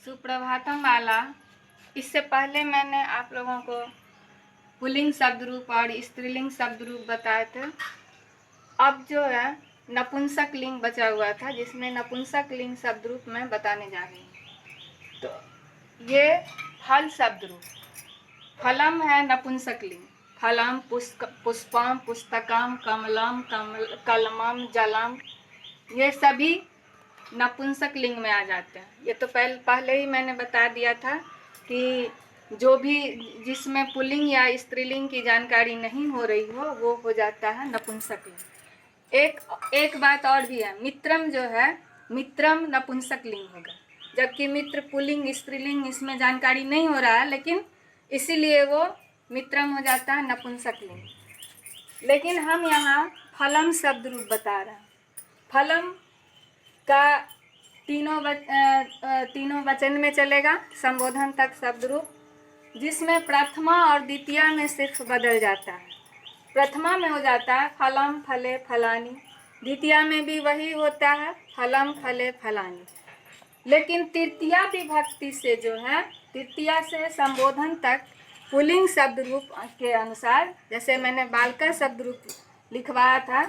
सुप्रभातम वाला। इससे पहले मैंने आप लोगों को पुल्लिंग शब्द रूप और स्त्रीलिंग शब्द रूप बताए थे। अब जो है नपुंसक लिंग बचा हुआ था, जिसमें नपुंसक लिंग शब्द रूप मैं बताने जा रही हूँ। तो ये फल शब्द रूप, फलम है नपुंसक लिंग। फलम, पुष्पम, पुस्तकम, कमलम, कलमम, जलम, ये सभी नपुंसक लिंग में आ जाते हैं। ये तो पहले ही मैंने बता दिया था कि जो भी जिसमें पुल्लिंग या स्त्रीलिंग की जानकारी नहीं हो रही हो वो हो जाता है नपुंसक लिंग। एक बात और भी है, मित्रम जो है, मित्रम नपुंसक लिंग होगा, जबकि मित्र पुल्लिंग स्त्रीलिंग इसमें जानकारी नहीं हो रहा है, लेकिन इसीलिए वो मित्रम हो जाता है नपुंसक लिंग। लेकिन हम यहाँ फलम शब्द रूप बता रहे हैं। फलम का तीनों वचन में चलेगा, संबोधन तक शब्द रूप, जिसमें प्रथमा और द्वितीया में सिर्फ बदल जाता है। प्रथमा में हो जाता है फलम फले फलानी, द्वितीया में भी वही होता है फलम फले फलानी। लेकिन तृतीया विभक्ति से जो है, तृतीया से संबोधन तक पुल्लिंग शब्द रूप के अनुसार, जैसे मैंने बालका शब्द रूप लिखवाया था,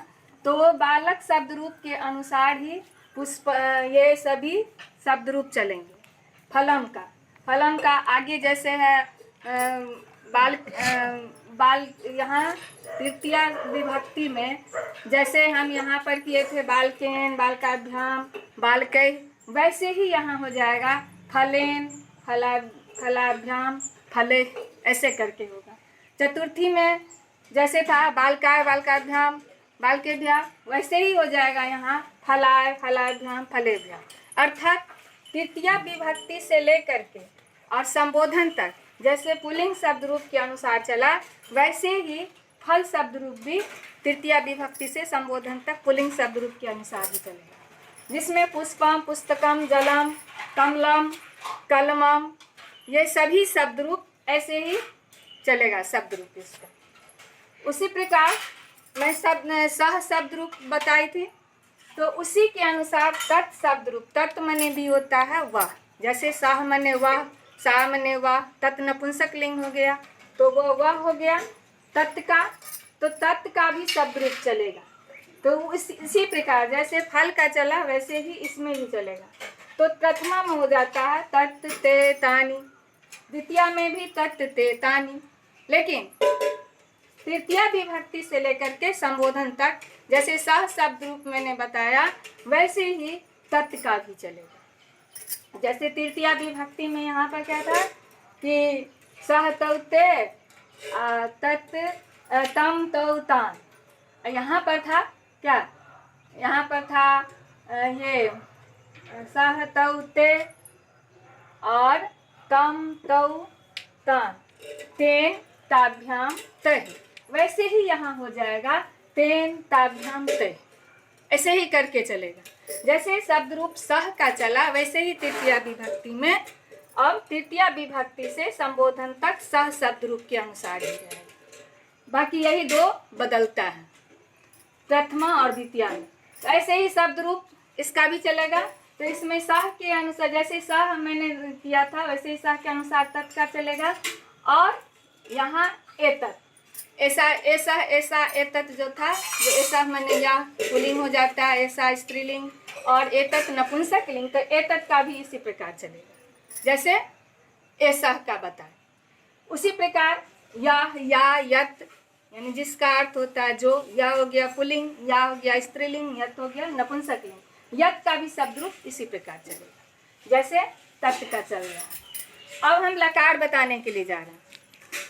तो वो बालक शब्द रूप के अनुसार ही पुष्प ये सभी शब्द रूप चलेंगे। फलम का आगे जैसे है बाल यहाँ तृतीया विभक्ति में, जैसे हम यहाँ पर किए थे बालकेन, बालकाभ्याम, बालकै, वैसे ही यहाँ हो जाएगा फलेन, फलाभ्याम, फले, ऐसे करके होगा। चतुर्थी में जैसे था बालकाय, बालकाभ्याम, बालकेभ्याम, वैसे ही हो जाएगा यहाँ फलाय, फलाभ्याम, फलेभ्याम। अर्थात तृतीया विभक्ति से लेकर के और संबोधन तक जैसे पुल्लिंग शब्द रूप के अनुसार चला, वैसे ही फल शब्द रूप भी तृतीया विभक्ति से संबोधन तक पुल्लिंग शब्द रूप के अनुसार ही चलेगा, जिसमें पुष्पम, पुस्तकम, जलम, कमलम, कलमम, ये सभी शब्द रूप ऐसे ही चलेगा शब्द रूप इसका। उसी प्रकार मैं सह शब्द रूप बताई थी, तो उसी के अनुसार तत् शब्द रूप, तत् मने भी होता है वह, जैसे सह मने वह, सा मने वह, तत् नपुंसक लिंग हो गया, तो वो वह हो गया तत् का, तो तत् का भी शब्द रूप चलेगा। तो इसी प्रकार जैसे फल का चला वैसे ही इसमें भी चलेगा। तो प्रथमा में हो जाता है तत् ते तानि, द्वितीया में भी तत् ते तानि, लेकिन तृतीया विभक्ति से लेकर के संबोधन तक जैसे सह शब्द रूप मैंने बताया, वैसे ही तत् का भी चलेगा। जैसे तृतीया विभक्ति में यहाँ पर क्या था कि सह तौ ते, तत् तम तौ तान, यहाँ पर था क्या, यहाँ पर था ये सह तौ ते और तम तौ तान, तेन ताभ्याम तहि, वैसे ही यहाँ हो जाएगा तेन ताभ्याम तहि, ऐसे ही करके चलेगा। जैसे शब्द रूप सह का चला वैसे ही तृतीया विभक्ति में, अब तृतीया विभक्ति से संबोधन तक सह शब्द रूप के अनुसार ही जाएगा। बाकी यही दो बदलता है प्रथमा और द्वितीया में। तो ऐसे ही शब्द रूप इसका भी चलेगा। तो इसमें सह के अनुसार, जैसे सह मैंने किया था वैसे ही सह के अनुसार तत् का चलेगा। और यहाँ एतत्, ऐसा एतत् जो था, जो ऐसा मैंने या पुल्लिंग हो जाता है, ऐसा स्त्रीलिंग, और एतत् नपुंसक लिंग, तो एतत् का भी इसी प्रकार चलेगा जैसे ऐसा का बताए। उसी प्रकार या यत, यानी जिसका अर्थ होता है जो, या हो गया पुल्लिंग, या हो गया स्त्रीलिंग, यत हो गया नपुंसक लिंग, यत का भी शब्द रूप इसी प्रकार चलेगा जैसे तत् का चल रहा है। अब हम लकार बताने के लिए जा रहे हैं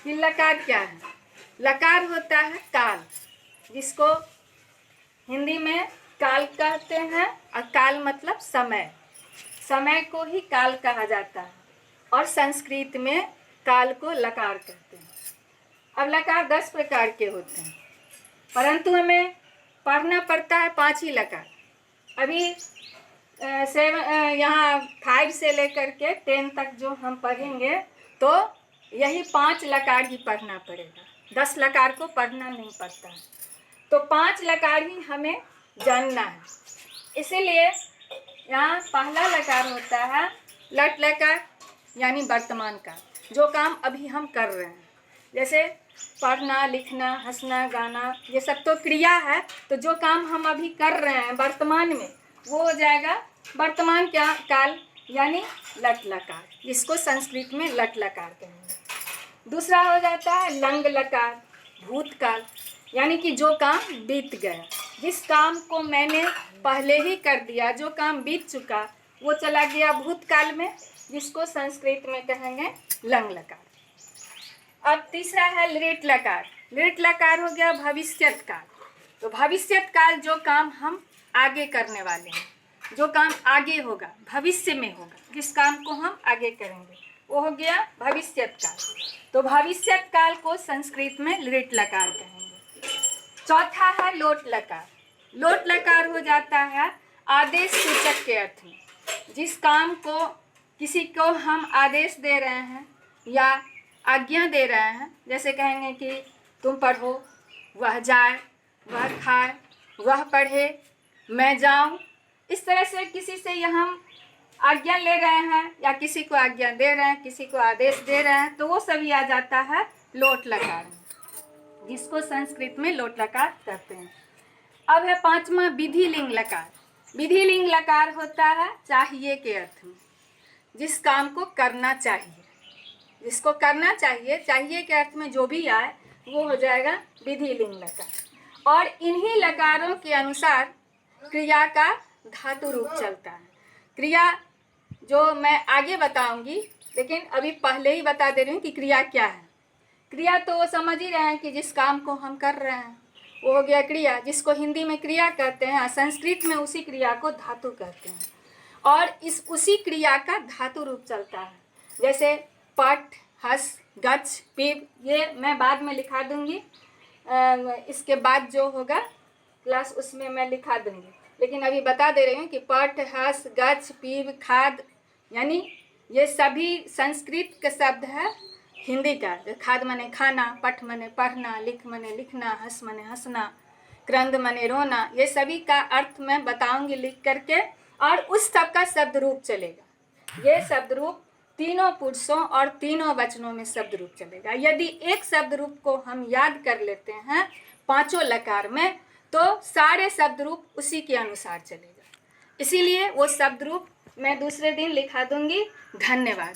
कि लकार क्या है। लकार होता है काल, जिसको हिंदी में काल कहते हैं, और काल मतलब समय, समय को ही काल कहा जाता है, और संस्कृत में काल को लकार कहते हैं। अब लकार 10 प्रकार के होते हैं, परंतु हमें पढ़ना पड़ता है 5 ही लकार। अभी यहाँ 5 से लेकर के 10 तक जो हम पढ़ेंगे, तो यही 5 लकार ही पढ़ना पड़ेगा, 10 लकार को पढ़ना नहीं पड़ता है। तो 5 लकार ही हमें जानना है। इसीलिए यहाँ पहला लकार होता है लट लकार यानी वर्तमान काल, जो काम अभी हम कर रहे हैं, जैसे पढ़ना, लिखना, हंसना, गाना, ये सब तो क्रिया है। तो जो काम हम अभी कर रहे हैं वर्तमान में, वो हो जाएगा वर्तमान क्या काल यानी लट लकार, जिसको संस्कृत में लट लकार कहेंगे। दूसरा हो जाता है लंग लकार, भूतकाल, यानी कि जो काम बीत गया, जिस काम को मैंने पहले ही कर दिया, जो काम बीत चुका, वो चला गया भूतकाल में, जिसको संस्कृत में कहेंगे लंग लकार। अब तीसरा है लृट लकार। लृट लकार हो गया भविष्यत काल। तो भविष्यत काल जो काम हम आगे करने वाले हैं, जो काम आगे होगा, भविष्य में होगा, जिस काम को हम आगे करेंगे, वो हो गया भविष्यत काल। तो भविष्यत काल को संस्कृत में लृट लकार कहेंगे। चौथा है लोट लकार। लोट लकार हो जाता है आदेश सूचक के अर्थ में, जिस काम को किसी को हम आदेश दे रहे हैं या आज्ञा दे रहे हैं, जैसे कहेंगे कि तुम पढ़ो, वह जाए, वह खाए, वह पढ़े, मैं जाऊं, इस तरह से किसी से यह हम आज्ञा ले रहे हैं या किसी को आज्ञा दे रहे हैं, किसी को आदेश दे रहे हैं, तो वो सभी आ जाता है लोट लकार में, जिसको संस्कृत में लोट लकार कहते हैं। अब है पांचवा विधि लिंग लकार। विधि लिंग लकार होता है चाहिए के अर्थ में, जिस काम को करना चाहिए, जिसको करना चाहिए, चाहिए के अर्थ में जो भी आए वो हो जाएगा विधि लिंग लकार। और इन्हीं लकारों के अनुसार क्रिया का धातु रूप चलता है। क्रिया जो मैं आगे बताऊंगी, लेकिन अभी पहले ही बता दे रही हूँ कि क्रिया क्या है। क्रिया तो वो समझ ही रहे हैं कि जिस काम को हम कर रहे हैं वो हो गया क्रिया, जिसको हिंदी में क्रिया कहते हैं, संस्कृत में उसी क्रिया को धातु कहते हैं। और उसी क्रिया का धातु रूप चलता है, जैसे पठ, हस, गच्छ, पीप, ये मैं बाद में लिखा दूंगी, इसके बाद जो होगा क्लास उसमें मैं लिखा दूंगी, लेकिन अभी बता दे रही हूँ कि पठ, हस, गच्छ, पीप, खाद, यानी ये सभी संस्कृत के शब्द है हिंदी का। खाद मने खाना, पठ मने पढ़ना, लिख मने लिखना, हंस मने हंसना, क्रंद मने रोना, ये सभी का अर्थ मैं बताऊंगी लिख करके, और उस सब का शब्द रूप चलेगा। ये शब्द रूप तीनों पुरुषों और तीनों वचनों में शब्द रूप चलेगा। यदि एक शब्द रूप को हम याद कर लेते हैं पांचों लकार में, तो सारे शब्द रूप उसी के अनुसार चलेगा। इसीलिए वो शब्द रूप मैं दूसरे दिन लिखा दूंगी। धन्यवाद।